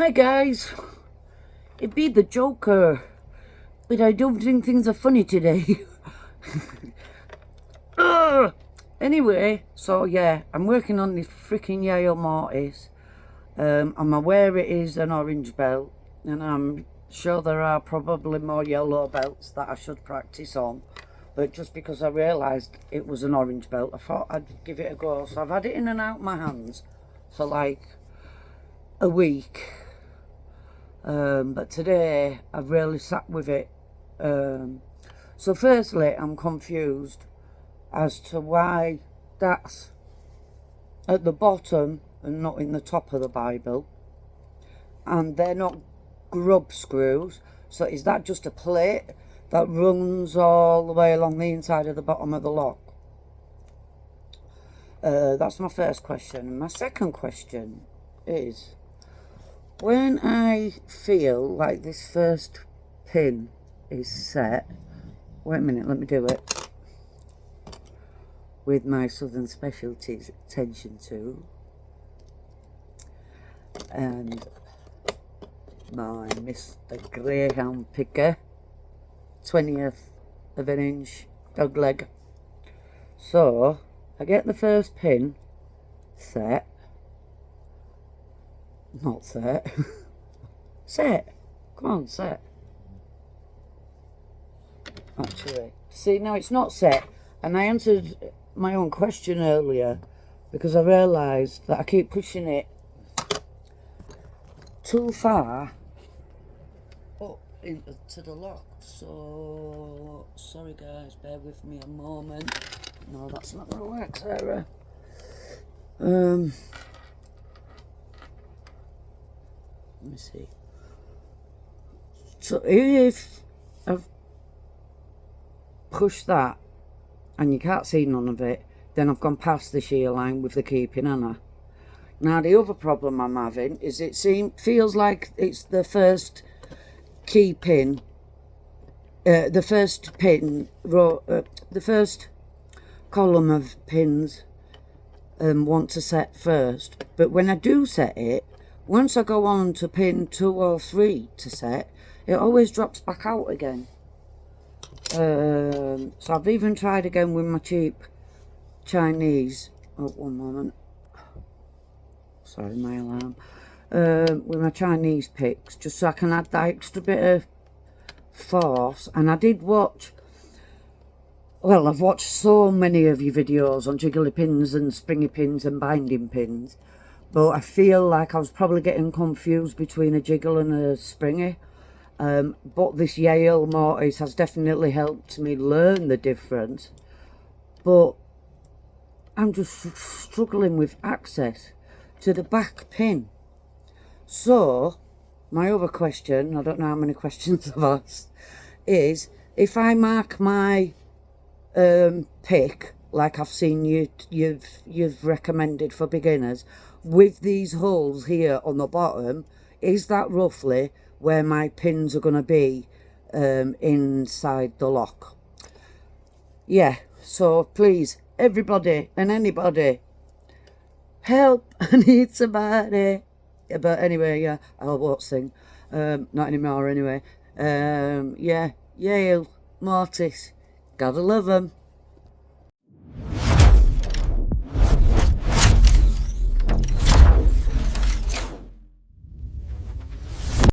Hi guys, it be the Joker, but I don't think things are funny today. Anyway, so yeah, I'm working on this freaking Yale Mortise. I'm aware it is an orange belt, and I'm sure there are probably more yellow belts that I should practice on. But just because I realised it was an orange belt, I thought I'd give it a go. So I've had it in and out my hands for like a week. But today I've really sat with it. So firstly, I'm confused as to why that's at the bottom and not in the top of the Bible, and they're not grub screws. So is that just a plate that runs all the way along the inside of the bottom of the lock? That's my first question. My second question is, when I feel like this first pin is set, wait a minute, let me do it with my Southern Specialties tension tool and my Mr. Greyhound picker, 20th of an inch dog leg. So I get the first pin set, not set, set, come on, set. Actually, see, now it's not set, and I answered my own question earlier because I realised that I keep pushing it too far up into the lock. So sorry guys, bear with me a moment. No, that's not gonna work, Sarah. Let me see. So if I've pushed that and you can't see none of it, then I've gone past the shear line with the keeping, haven't I? Now the other problem I'm having is it feels like it's the first key pin, the first pin row, the first column of pins want to set first, but when I do set it, once I go on to pin 2 or 3 to set, it always drops back out again. So I've even tried again with my cheap Chinese, oh, one moment, sorry, my alarm, with my Chinese picks, just so I can add that extra bit of force. And I did watch, well, I've watched so many of your videos on jiggly pins and springy pins and binding pins, but I feel like I was probably getting confused between a jiggle and a springy. But this Yale Mortise has definitely helped me learn the difference, but I'm just struggling with access to the back pin. So my other question, I don't know how many questions I've asked, is if I mark my pick like I've seen you've recommended for beginners, with these holes here on the bottom, is that roughly where my pins are going to be inside the lock? Yeah, so please, everybody and anybody, help, I need somebody. But anyway, yeah, I won't sing, not anymore anyway. Yeah, Yale Mortise, gotta love them.